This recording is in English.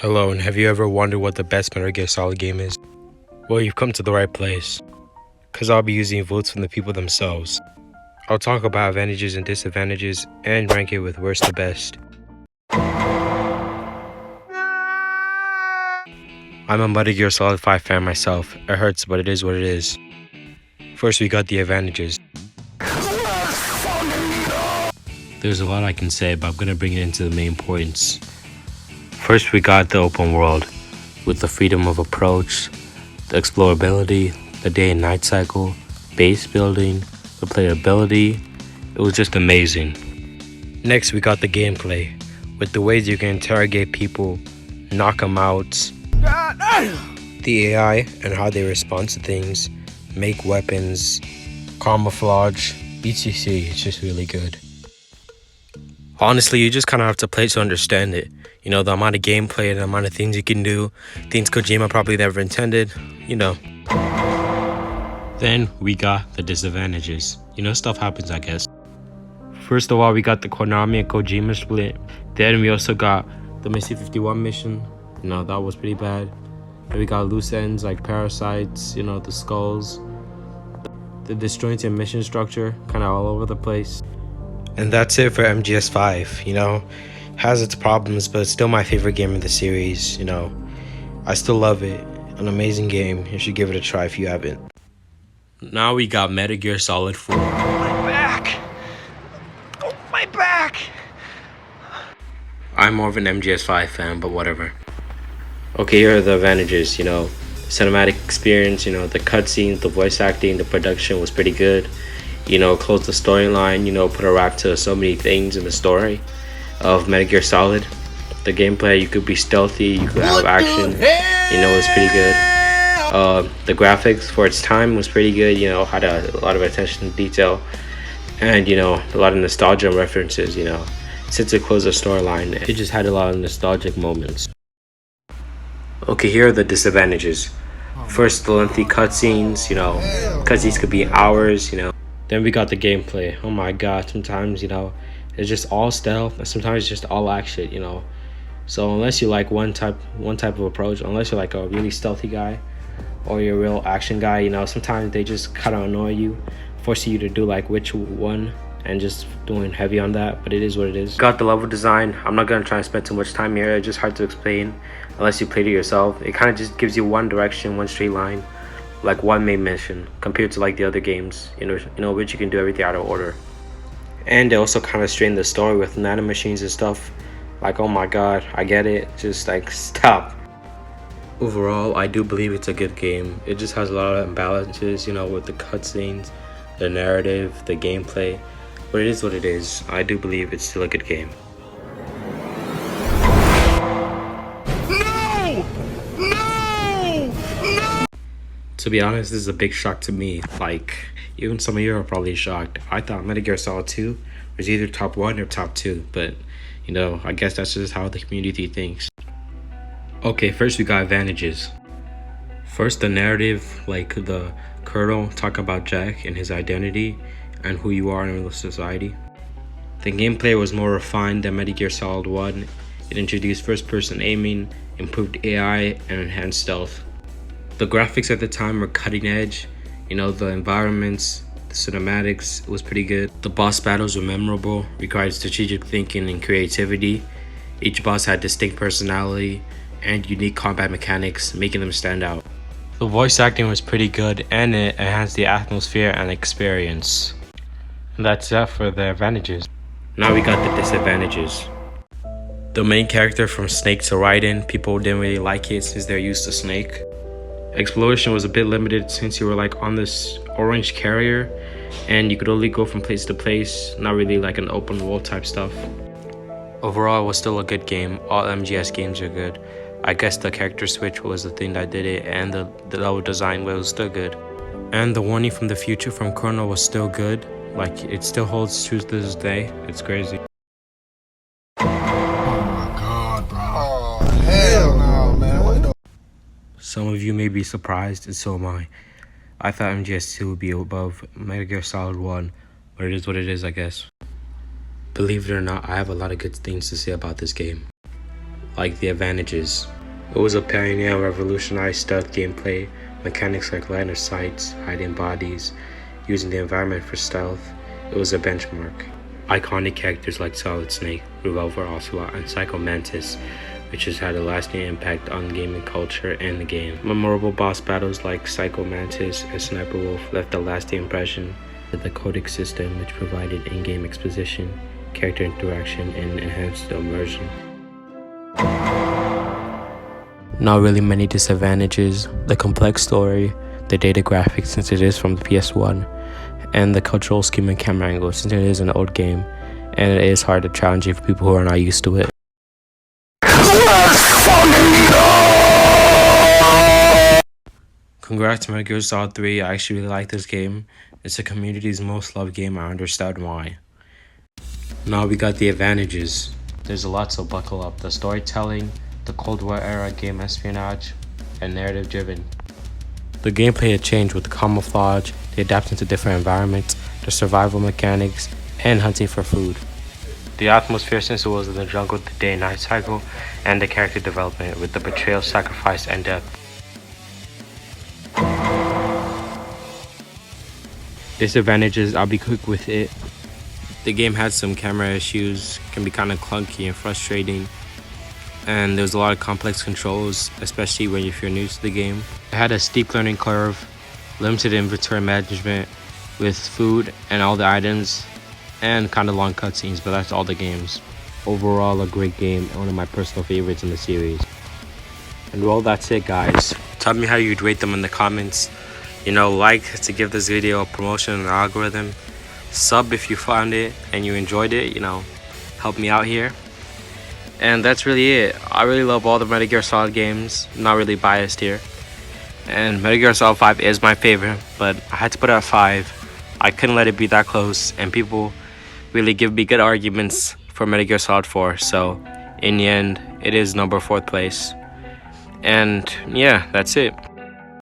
Hello, and have you ever wondered what the best Metal Gear Solid game is? Well, you've come to the right place, because I'll be using votes from the people themselves. I'll talk about advantages and disadvantages, and rank it with worst to best. I'm a Metal Gear Solid 5 fan myself. It hurts, but it is what it is. First, we got the advantages. There's a lot I can say, but I'm gonna bring it into the main points. First, we got the open world, with the freedom of approach, the explorability, the day and night cycle, base building, the playability. It was just amazing. Next, we got the gameplay, with the ways you can interrogate people, knock them out, the AI and how they respond to things, make weapons, camouflage, etc. It's just really good. Honestly, you just kind of have to play to understand it. You know, the amount of gameplay and the amount of things you can do, things Kojima probably never intended, you know. Then we got the disadvantages. You know, stuff happens, I guess. First of all, we got the Konami and Kojima split. Then we also got the Missy 51 mission. You know, that was pretty bad. Then we got loose ends like parasites, you know, the skulls. The disjointed mission structure, kind of all over the place. And that's it for MGS5, you know. Has its problems, but it's still my favorite game in the series, you know. I still love it. An amazing game. You should give it a try if you haven't. Now we got Metal Gear Solid 4. My back! Oh, my back! I'm more of an MGS5 fan, but whatever. Okay, here are the advantages, you know. Cinematic experience, you know, the cutscenes, the voice acting, the production was pretty good. You know, close the storyline, you know, put a wrap to so many things in the story of Metal Gear Solid. The gameplay, you could be stealthy, you could have action, you know, it's pretty good. The graphics for its time was pretty good, you know, had a lot of attention to detail, and, you know, a lot of nostalgia references, you know. Since it closed the storyline, it just had a lot of nostalgic moments. Okay, here are the disadvantages. First, the lengthy cutscenes, you know, cutscenes could be hours, you know. Then we got the gameplay. Oh my god, sometimes, you know, it's just all stealth, and sometimes it's just all action, you know. So unless you like one type of approach, unless you're like a really stealthy guy or you're a real action guy, you know, sometimes they just kind of annoy you, forcing you to do like which one and just doing heavy on that, but it is what it is. Got the level design. I'm not gonna try and spend too much time here. It's just hard to explain unless you played it yourself. It kind of just gives you one direction, one straight line, like one main mission compared to like the other games, you know, which you can do everything out of order. And they also kind of strain the story with nanomachines and stuff. Like, oh my god, I get it, just like stop. Overall, I do believe it's a good game. It just has a lot of imbalances, you know, with the cutscenes, the narrative, the gameplay, but it is what it is. I do believe it's still a good game. To be honest, this is a big shock to me. Like, even some of you are probably shocked. I thought Metal Gear Solid 2 was either top 1 or top 2, but, you know, I guess that's just how the community thinks. Okay, first we got advantages. First, the narrative, like the Colonel talking about Jack and his identity and who you are in society. The gameplay was more refined than Metal Gear Solid 1. It introduced first-person aiming, improved AI, and enhanced stealth. The graphics at the time were cutting edge, you know, the environments, the cinematics was pretty good. The boss battles were memorable, required strategic thinking and creativity. Each boss had distinct personality and unique combat mechanics, making them stand out. The voice acting was pretty good and it enhanced the atmosphere and experience. And that's it for the advantages. Now we got the disadvantages. The main character from Snake to Raiden, people didn't really like it since they're used to Snake. Exploration was a bit limited since you were like on this orange carrier and you could only go from place to place, not really like an open world type stuff. Overall, it was still a good game. All MGS games are good. I guess the character switch was the thing that did it, and the level design was still good. And the warning from the future from Colonel was still good. Like, it still holds true to this day. It's crazy. Oh my god, bro. Oh, hell no, man. What the? Some of you may be surprised, and so am I. I thought MGS2 would be above Metal Gear Solid 1, but it is what it is, I guess. Believe it or not, I have a lot of good things to say about this game. like the advantages. It was a pioneer and revolutionized stealth gameplay, mechanics like line of sights, hiding bodies, using the environment for stealth. It was a benchmark. Iconic characters like Solid Snake, Revolver Ocelot, and Psycho Mantis, which has had a lasting impact on gaming culture and the game. Memorable boss battles like Psycho Mantis and Sniper Wolf left a lasting impression. The codex system, which provided in-game exposition, character interaction, and enhanced the immersion. Not really many disadvantages: the complex story, the data graphics since it is from the PS1, and the cultural scheme and camera angle since it is an old game, and it is hard to challenge for people who are not used to it. Congrats to Metal Gear Solid 3, I actually really like this game. It's the community's most loved game, I understand why. Now we got the advantages. There's a lot, so buckle up. The storytelling, the Cold War era game espionage, and narrative driven. The gameplay had changed with the camouflage, the adapting to different environments, the survival mechanics, and hunting for food. The atmosphere since it was in the jungle, the day and night cycle, and the character development with the betrayal, sacrifice, and depth. Disadvantages, I'll be quick with it. The game had some camera issues, can be kind of clunky and frustrating, and there was a lot of complex controls, especially when if you're new to the game. It had a steep learning curve, limited inventory management with food and all the items, and kind of long cutscenes, but that's all the games. Overall, a great game, one of my personal favorites in the series. And well, that's it, guys. Tell me how you'd rate them in the comments. You know, like to give this video a promotion in the algorithm. Sub if you found it and you enjoyed it, you know, help me out here. And that's really it. I really love all the Metal Gear Solid games. I'm not really biased here. And Metal Gear Solid 5 is my favorite, but I had to put it at 5. I couldn't let it be that close, and people really give me good arguments for Metal Gear Solid 4. So in the end, it is number 4th place. And yeah, that's it.